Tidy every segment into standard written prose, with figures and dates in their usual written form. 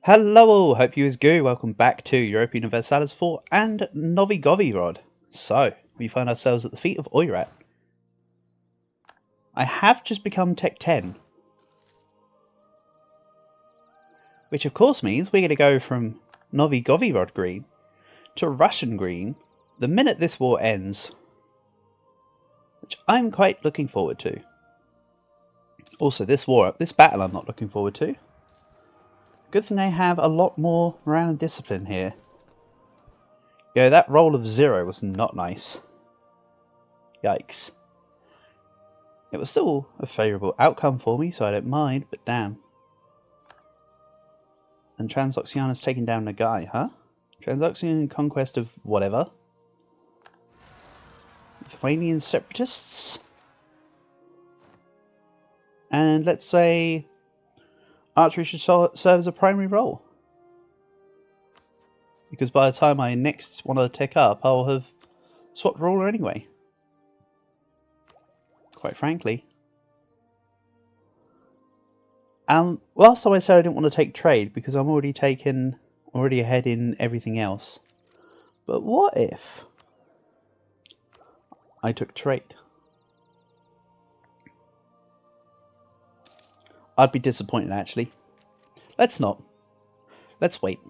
Hello all, hope you is good. Welcome back to European Universalis 4 and Novigorod. So, we find ourselves at the feet of Oirat. I have just become Tech 10. Which of course means we're going to go from Novigorod green to Russian green the minute this war ends. Which I'm quite looking forward to. Also, this battle I'm not looking forward to. Good thing I have a lot more morale and discipline here. Yeah, that roll of 0 was not nice. Yikes. It was still a favourable outcome for me, so I don't mind, but damn. And Transoxiana's taken down the guy, huh? Transoxian conquest of whatever. Lithuanian separatists. And let's say archery should serve as a primary role. Because by the time I next want to tech up, I'll have swapped ruler anyway. Quite frankly. Last time I said I didn't want to take trade because I'm already ahead in everything else. But what if I took trade? I'd be disappointed actually. Let's not. Let's wait.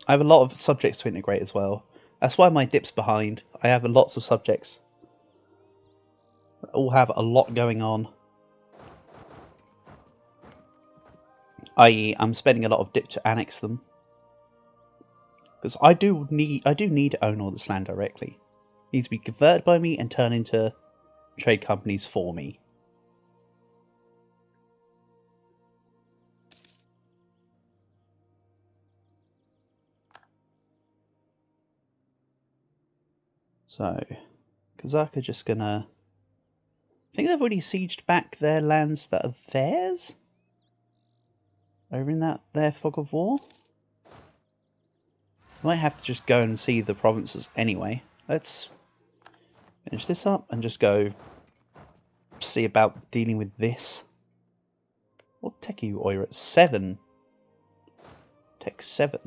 I have a lot of subjects to integrate as well. That's why my dip's behind. I have lots of subjects that all have a lot going on. I.e., I'm spending a lot of dip to annex them. Because I do need to own all this land directly. It needs to be converted by me and turned into trade companies for me. So, Kazakh are just gonna... I think they've already sieged back their lands that are theirs? Over in their fog of war? Might have to just go and see the provinces anyway. Let's finish this up and just go see about dealing with this. What tech are you, Oirat? 7. Tech 7.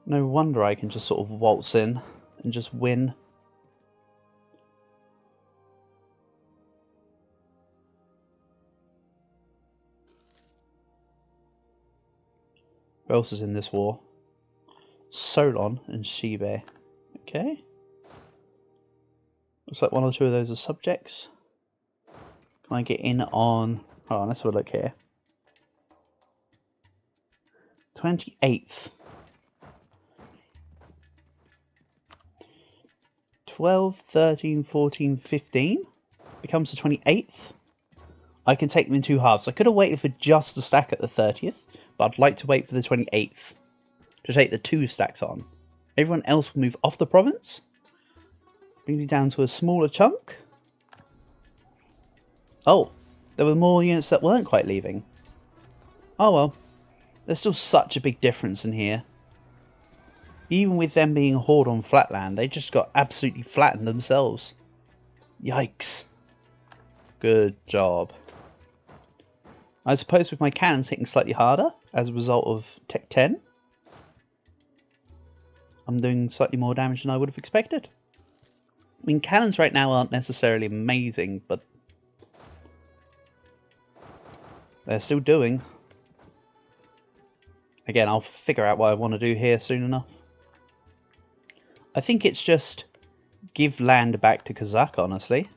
No wonder I can just sort of waltz in and just win. Who else is in this war? Solon and Shibe. Okay. Looks like one or two of those are subjects. Can I get in on... Hold on, let's have a look here. 28th. 12, 13, 14, 15. Becomes the 28th. I can take them in 2 halves. I could have waited for just the stack at the 30th, but I'd like to wait for the 28th to take the 2 stacks on. Everyone else will move off the province. Bring me down to a smaller chunk. Oh, there were more units that weren't quite leaving. Oh well. There's still such a big difference in here. Even with them being a horde on flatland, they just got absolutely flattened themselves. Yikes. Good job. I suppose with my cannons hitting slightly harder as a result of Tech 10, I'm doing slightly more damage than I would have expected. I mean, cannons right now aren't necessarily amazing, but they're still doing. Again, I'll figure out what I want to do here soon enough. I think it's just give land back to Kazakh, honestly.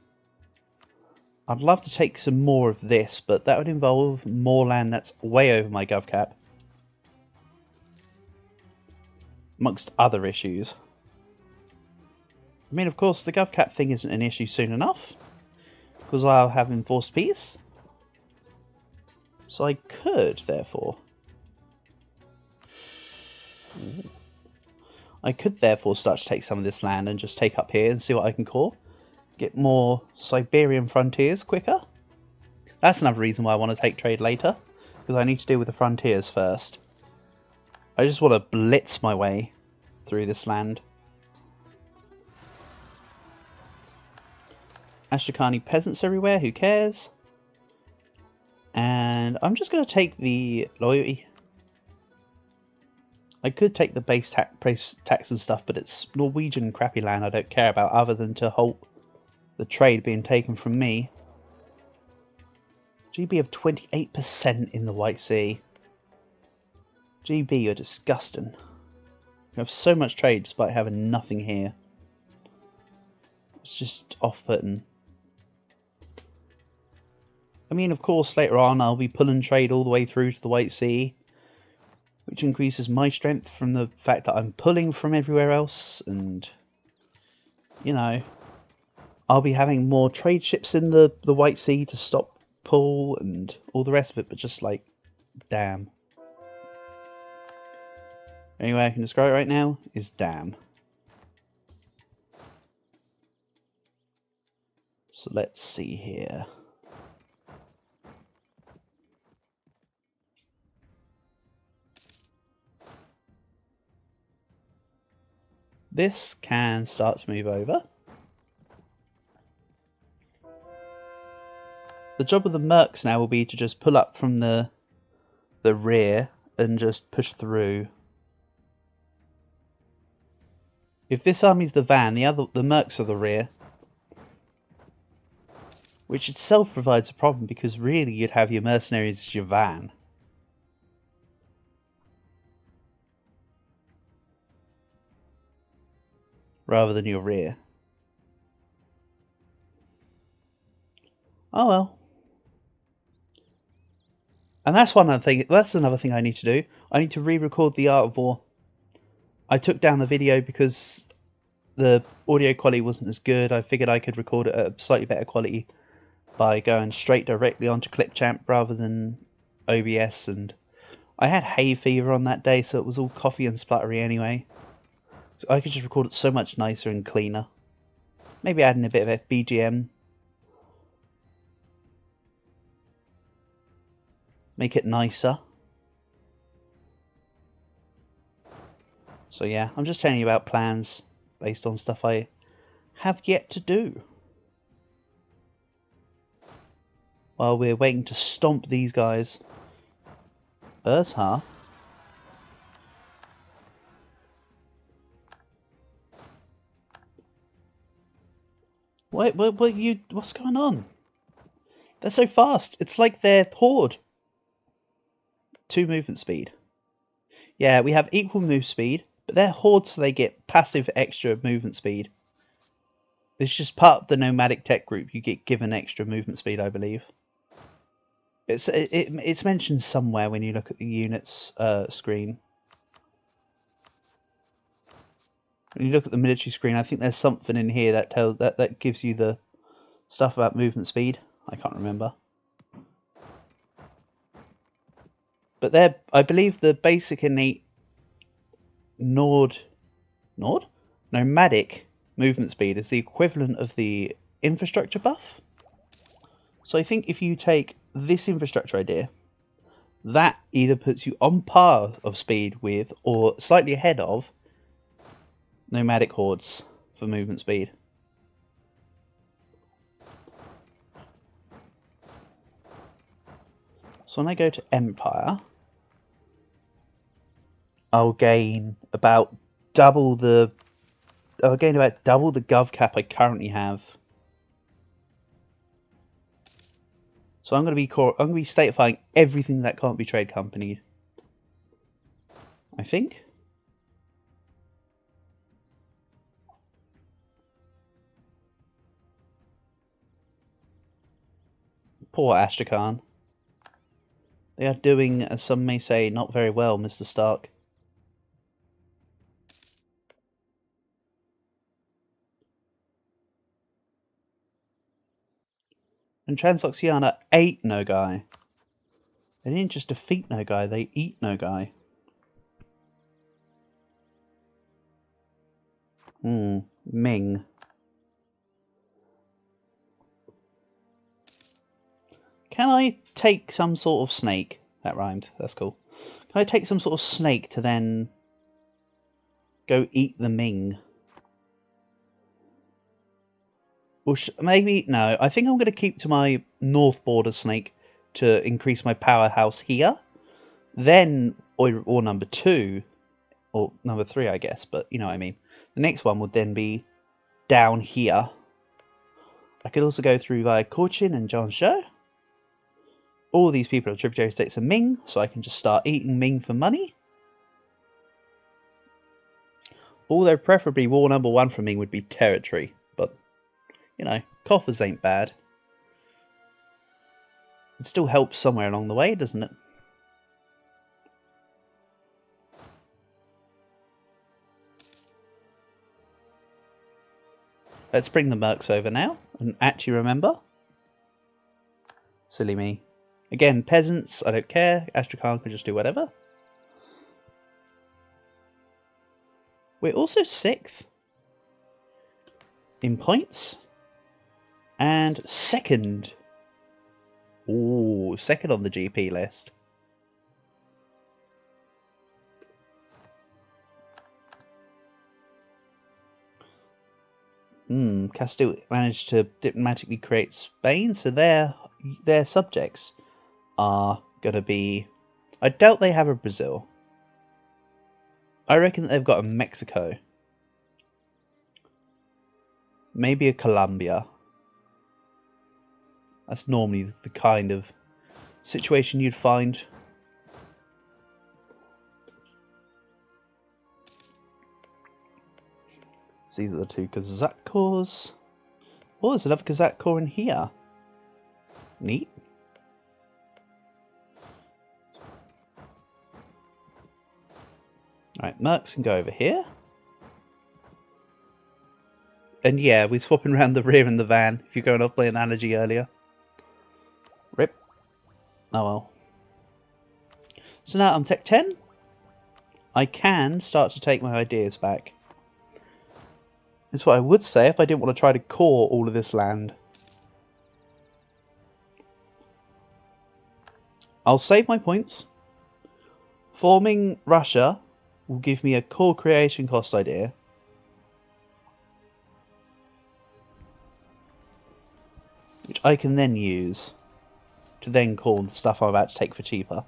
I'd love to take some more of this, but that would involve more land that's way over my gov cap. Amongst other issues. I mean, of course, the gov cap thing isn't an issue soon enough, because I'll have enforced peace. So I could, therefore... I could therefore start to take some of this land and just take up here and see what I can core. Get more Siberian frontiers quicker. That's another reason why I want to take trade later, because I need to deal with the frontiers first. I just want to blitz my way through this land. Ashtakani peasants everywhere, who cares? And I'm just going to take the loyalty I could take the base tax and stuff, but it's Norwegian crappy land I don't care about, other than to halt the trade being taken from me. GB of 28% in the White Sea. GB, you're disgusting. You have so much trade despite having nothing here. It's just off-putting. I mean, of course, later on I'll be pulling trade all the way through to the White Sea, which increases my strength from the fact that I'm pulling from everywhere else, and, you know, I'll be having more trade ships in the White Sea to stop pull and all the rest of it, but just like, damn. Only way I can describe it right now is damn. So let's see here. This can start to move over. The job of the mercs now will be to just pull up from the rear and just push through. If this army's the van, the mercs are the rear. Which itself provides a problem, because really you'd have your mercenaries as your van. Rather than your rear. Oh well. And that's another thing I need to do. I need to re-record the Art of War. I took down the video because the audio quality wasn't as good. I figured I could record it at a slightly better quality by going straight directly onto Clipchamp rather than OBS, and I had hay fever on that day, so it was all coffee and spluttery anyway. So I could just record it so much nicer and cleaner. Maybe adding a bit of BGM. Make it nicer. So yeah, I'm just telling you about plans based on stuff I have yet to do. While we're waiting to stomp these guys. Ursa? What's going on? They're so fast. It's like they're horde. 2 movement speed. Yeah, we have equal move speed, but they're horde, so they get passive extra movement speed. It's just part of the nomadic tech group. You get given extra movement speed, I believe. It's mentioned somewhere when you look at the units screen. When you look at the military screen, I think there's something in here that gives you the stuff about movement speed. I can't remember. But I believe the basic innate nomadic movement speed is the equivalent of the infrastructure buff. So I think if you take this infrastructure idea, that either puts you on par of speed with or slightly ahead of nomadic hordes for movement speed. So when I go to Empire, I'll gain about double the gov cap I currently have. So I'm going to be statifying everything that can't be trade companied. I think. Poor Astrakhan. They are doing, as some may say, not very well, Mr. Stark. And Transoxiana ate Nogai. They didn't just defeat Nogai, they eat Nogai. Ming. Can I take some sort of snake? That rhymed, that's cool. Can I take some sort of snake to then go eat the Ming? Or maybe, no, I think I'm going to keep to my north border snake to increase my powerhouse here. Then, or number 2, or number 3, I guess, but you know what I mean. The next one would then be down here. I could also go through via Cochin and Zhangzhou. All these people are tributary states of Ming, so I can just start eating Ming for money. Although preferably war number 1 for Ming would be territory, but you know, coffers ain't bad. It still helps somewhere along the way, doesn't it? Let's bring the mercs over now and actually remember. Silly me. Again, peasants, I don't care. Astrakhan can just do whatever. We're also 6th in points. And 2nd. Ooh, 2nd on the GP list. Castile managed to diplomatically create Spain, so their subjects are going to be... I doubt they have a Brazil. I reckon they've got a Mexico. Maybe a Colombia. That's normally the kind of situation you'd find. So these are the 2 Kazakh corps. Oh, there's another Kazakh corps in here. Neat. Alright, mercs can go over here. And yeah, we're swapping around the rear and the van, if you're going off my analogy earlier. Rip. Oh well. So now I'm Tech 10. I can start to take my ideas back. That's what I would say if I didn't want to try to core all of this land. I'll save my points. Forming Russia will give me a core creation cost idea. Which I can then use to then call the stuff I'm about to take for cheaper.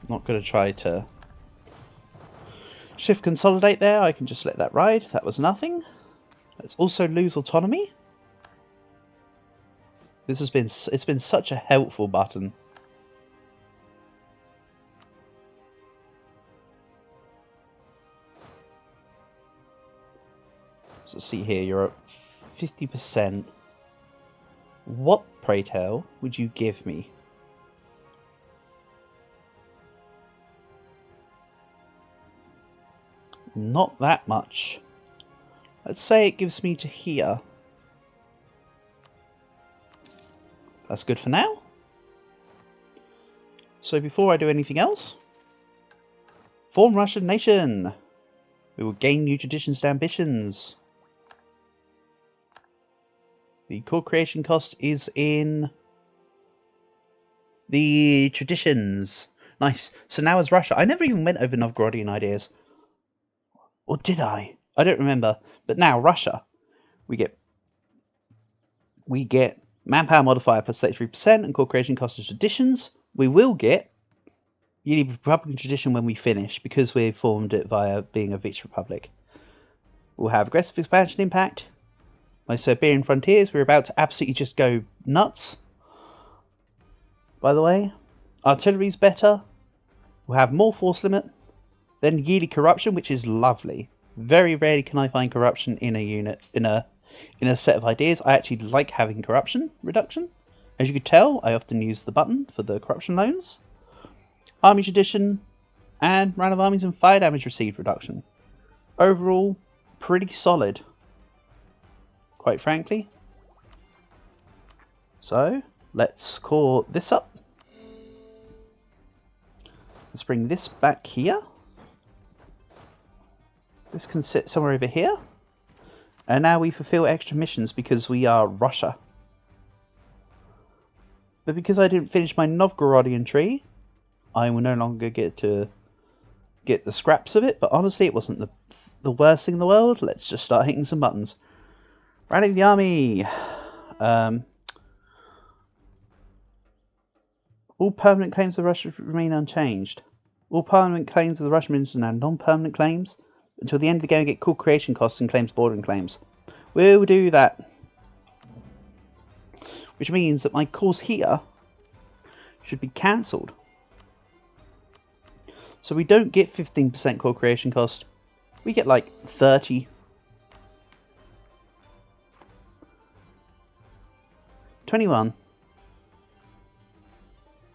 Not going to try to shift consolidate there. I can just let that ride. That was nothing. Let's also lose autonomy. It's been such a helpful button. So see here, you're at 50%. What, pray tell, would you give me? Not that much. Let's say it gives me to here. That's good for now. So before I do anything else, form Russian nation. We will gain new traditions and ambitions. The core creation cost is in the traditions. Nice. So now as Russia, I never even went over Novgorodian ideas. Or did I? I don't remember. But now Russia, we get manpower modifier plus 33% and core creation cost of traditions. We will get Yearly Republican tradition when we finish, because we formed it via being a victory republic. We'll have aggressive expansion impact. My Siberian frontiers, we're about to absolutely just go nuts. By the way, artillery's better. We'll have more force limit. Then yearly corruption, which is lovely. Very rarely can I find corruption in a unit, in a set of ideas. I actually like having corruption reduction. As you could tell, I often use the button for the corruption loans. Army tradition, and round of armies and fire damage received reduction. Overall, pretty solid, quite frankly. So, let's core this up. Let's bring this back here. This can sit somewhere over here. And now we fulfill extra missions because we are Russia. But because I didn't finish my Novgorodian tree, I will no longer get to get the scraps of it. But honestly, it wasn't the worst thing in the world. Let's just start hitting some buttons. Rally the army. All permanent claims of Russia remain unchanged. All permanent claims of the Russian ministers are now non-permanent claims. Until the end of the game, get cool creation costs and claims bordering claims. We'll do that. Which means that my course here should be cancelled. So we don't get 15% core creation cost. We get like 30. 21.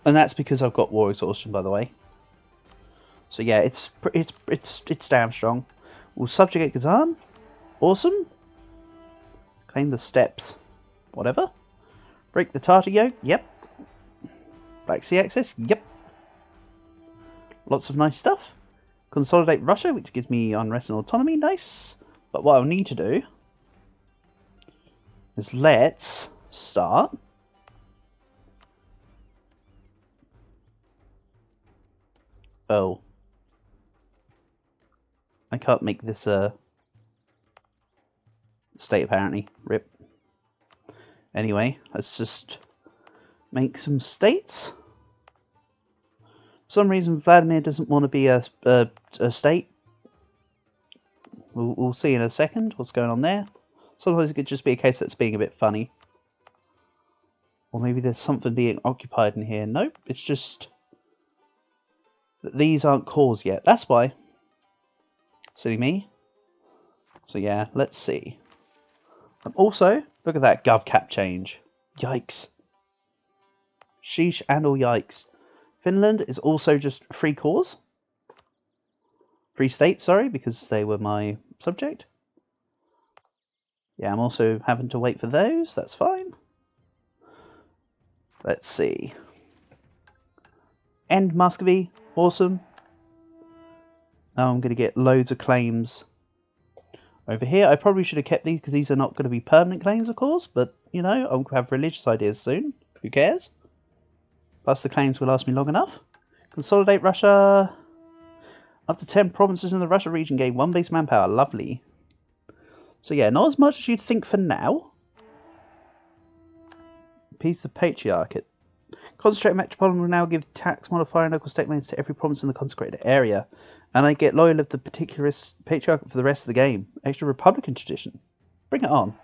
And that's because I've got war exhaustion, by the way. So yeah, it's damn strong. We'll subjugate Kazan. Awesome. Claim the steppes. Whatever. Break the Tartar yoke. Yep. Black Sea access. Yep. Lots of nice stuff. Consolidate Russia, which gives me unrest and autonomy. Nice. But what I'll need to do is let's start. Oh. I can't make this a state apparently. Rip. Anyway, let's just make some states. For some reason, Vladimir doesn't want to be a state. We'll see in a second what's going on there. Sometimes it could just be a case that's being a bit funny. Or maybe there's something being occupied in here. Nope, it's just that these aren't cores yet. That's why. Silly me. So yeah, let's see. And also, look at that gov cap change. Yikes. Sheesh and all yikes. Finland is also just free cores. Free state, sorry, because they were my subject. Yeah, I'm also having to wait for those. That's fine. Let's see. End Muscovy. Awesome. Now I'm going to get loads of claims over here. I probably should have kept these because these are not going to be permanent claims, of course. But, you know, I'll have religious ideas soon. Who cares? Plus the claims will last me long enough. Consolidate Russia. Up to 10 provinces in the Russia region gain 1 base manpower. Lovely. So yeah, not as much as you'd think for now. Peace of Patriarchate. Concentrated Metropolitan will now give tax modifier and local state maintenance to every province in the consecrated area. And I get loyal of the particular Patriarchate for the rest of the game. Extra Republican tradition. Bring it on.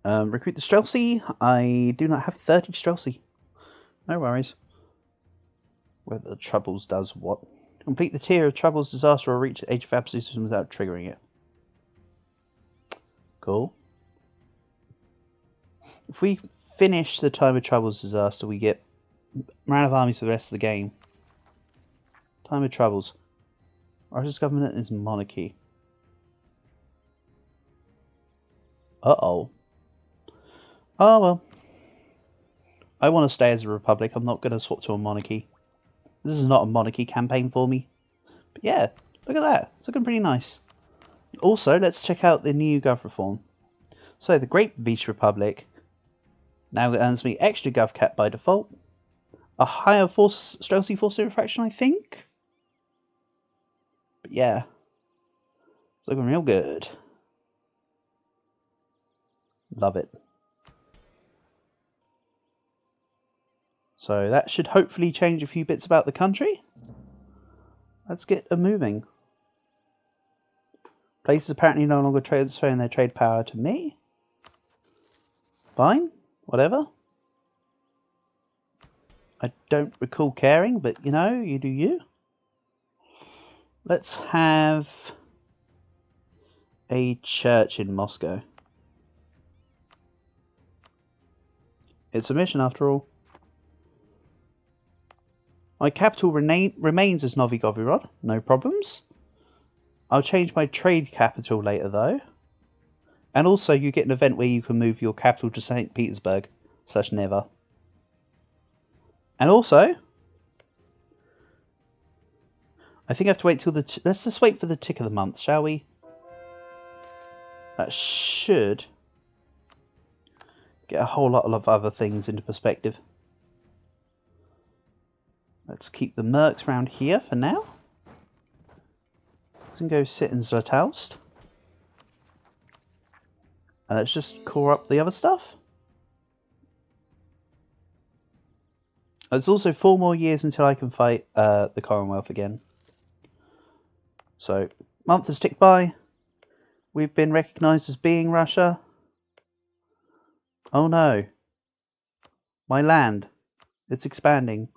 Recruit the Streltsy. I do not have 30 Streltsy. No worries. Whether the Troubles does what. Complete the tier of Troubles, Disaster, or reach the Age of Absolutism without triggering it. Cool. If we finish the Time of Troubles Disaster, we get Morale of Armies for the rest of the game. Time of Troubles. Russia's government is monarchy. Uh-oh. Oh, well. I want to stay as a republic. I'm not going to swap to a monarchy. This is not a monarchy campaign for me. But yeah, look at that. It's looking pretty nice. Also, let's check out the new gov reform. So, the Great Beach Republic now earns me extra gov cap by default. A higher force Streltsy force infraction, I think. But yeah, it's looking real good. Love it. So that should hopefully change a few bits about the country. Let's get a moving. Places apparently no longer transferring their trade power to me. Fine, whatever. I don't recall caring, but you know, you do you. Let's have a church in Moscow. It's a mission after all. My capital remains as Novi Govirod, no problems. I'll change my trade capital later though. And also you get an event where you can move your capital to St. Petersburg / Neva. And also, I think I have to wait till let's just wait for the tick of the month, shall we? That should get a whole lot of other things into perspective. Let's keep the mercs round here for now. Let's go sit in Zlatoust. And let's just core up the other stuff. It's also 4 more years until I can fight the Commonwealth again. So, month has ticked by. We've been recognised as being Russia. Oh no. My land. It's expanding.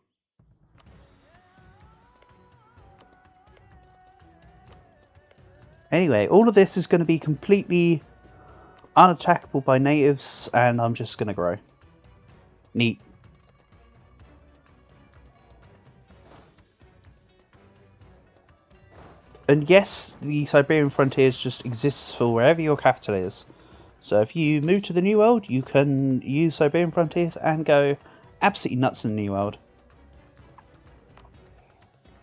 Anyway, all of this is going to be completely unattackable by natives, and I'm just going to grow. Neat. And yes, the Siberian frontiers just exists for wherever your capital is. So if you move to the New World, you can use Siberian frontiers and go absolutely nuts in the New World.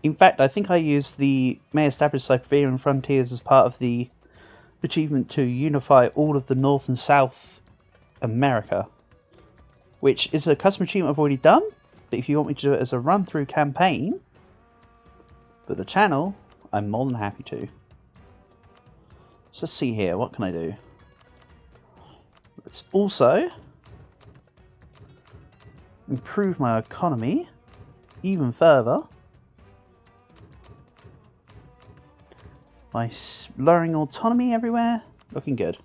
In fact, I think I used the may establish Siberian frontiers as part of the achievement to unify all of the North and South America, which is a custom achievement I've already done, but if you want me to do it as a run-through campaign for the channel, I'm more than happy to. So let's see here, what can I do? Let's also improve my economy even further by lowering autonomy everywhere. Looking good.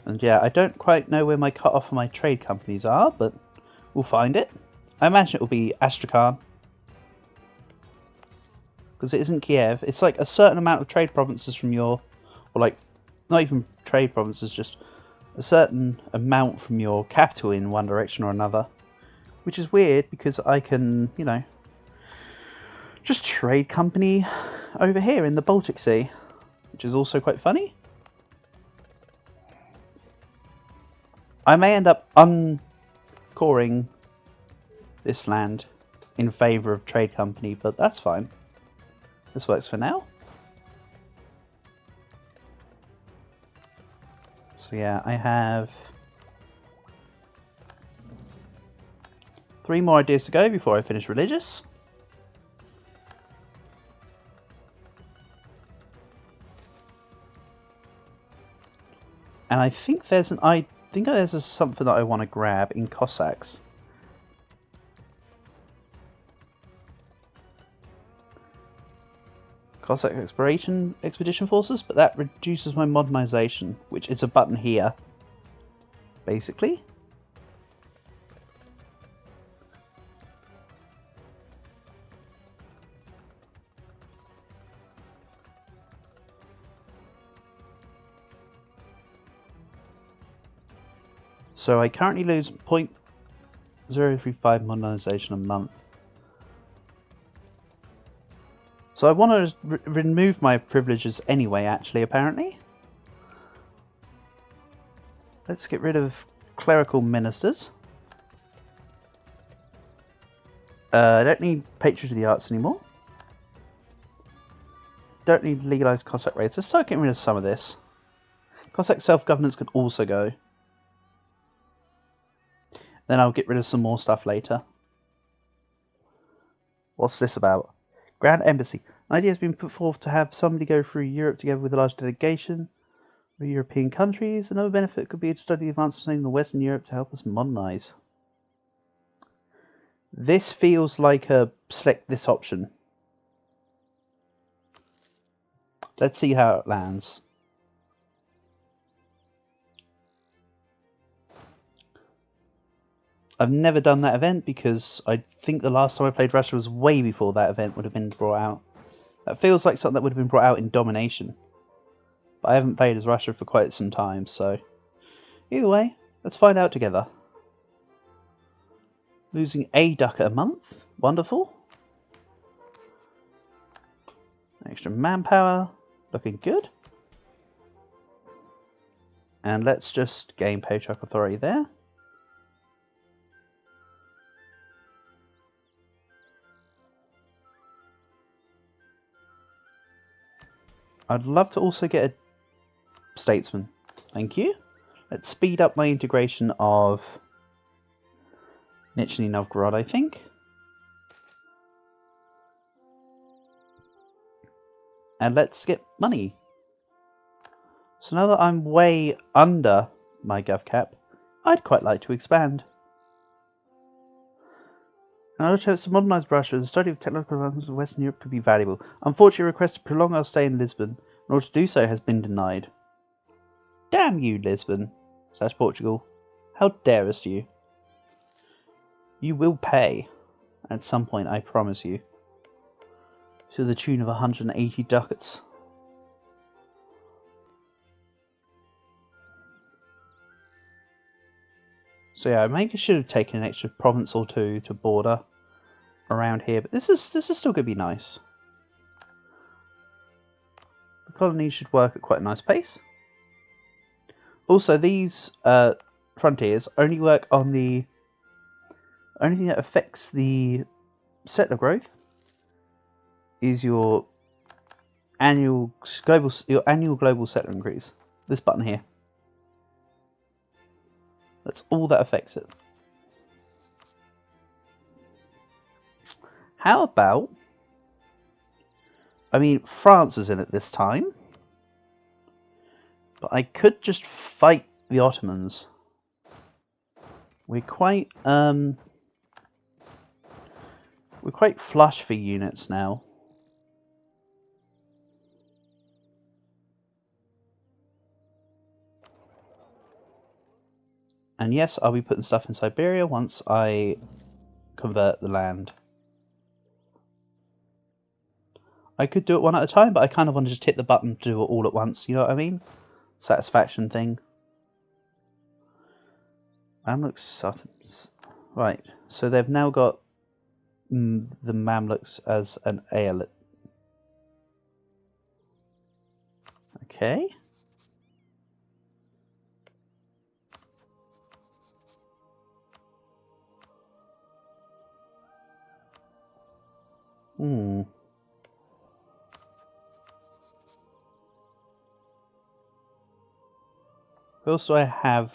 And yeah, I don't quite know where my cut-off for my trade companies are, but we'll find it. I imagine it will be Astrakhan. Because it isn't Kiev. It's like a certain amount of trade provinces from your... Or like, not even trade provinces, just a certain amount from your capital in one direction or another. Which is weird, because I can, you know, just trade company over here in the Baltic Sea. Which is also quite funny. I may end up uncoring this land in favour of trade company, but that's fine. This works for now. So yeah, I have 3 more ideas to go before I finish religious. And I think there's something that I want to grab in Cossacks. Cossack expedition forces, but that reduces my modernization, which is a button here, basically. So I currently lose 0.035 modernization a month. So I want to remove my privileges anyway, actually, apparently. Let's get rid of clerical ministers. I don't need Patrons of the Arts anymore. Don't need legalised Cossack raids. Let's start getting rid of some of this. Cossack self-governance can also go. Then I'll get rid of some more stuff later. What's this about? Grand Embassy. An idea has been put forth to have somebody go through Europe together with a large delegation of European countries. Another benefit could be to study the advances in Western Europe to help us modernise. This feels like a select this option. Let's see how it lands. I've never done that event because I think the last time I played Russia was way before that event would have been brought out. That feels like something that would have been brought out in Domination. But I haven't played as Russia for quite some time, so... Either way, let's find out together. Losing a ducat a month. Wonderful. Extra manpower. Looking good. And let's just gain Patriarch Authority there. I'd love to also get a statesman. Thank you. Let's speed up my integration of Nizhny Novgorod, I think. And let's get money. So now that I'm way under my gov cap, I'd quite like to expand. Another chance to modernise Russia, the study of technological advancements in Western Europe could be valuable. Unfortunately, a request to prolong our stay in Lisbon in order to do so has been denied. Damn you, Lisbon / Portugal. How darest you? You will pay at some point, I promise you. To the tune of 180 ducats. So yeah, maybe I should have taken an extra province or two to border around here, but this is still going to be nice. The colony should work at quite a nice pace. Also, these frontiers only work on the only thing that affects the settler growth is your annual global settler increase. This button here. That's all that affects it. How about... I mean, France is in it this time. But I could just fight the Ottomans. We're quite flush for units now. And yes, I'll be putting stuff in Siberia once I convert the land. I could do it one at a time, but I kind of want to just hit the button to do it all at once, you know what I mean? Satisfaction thing. Mamluks, Sultans. Right, so they've now got the Mamluks as an eyalet. Okay. Who else do I have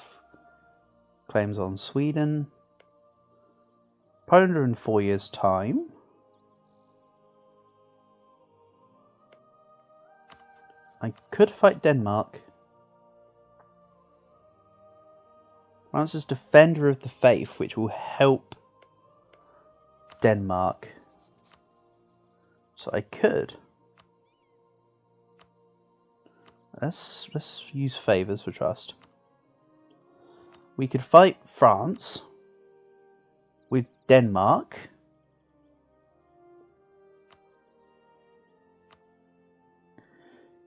claims on? Sweden. Poland in 4 years' time. I could fight Denmark. France is Defender of the Faith, which will help Denmark. So I could. Let's use favours for trust. We could fight France with Denmark.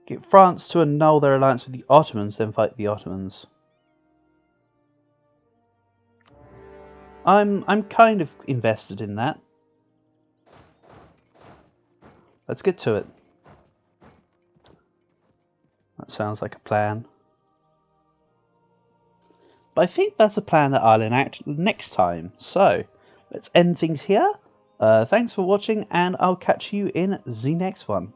Get France to annul their alliance with the Ottomans, then fight the Ottomans. I'm kind of invested in that. Let's get to it. That sounds like a plan. But I think that's a plan that I'll enact next time. So, let's end things here. Thanks for watching, and I'll catch you in the next one.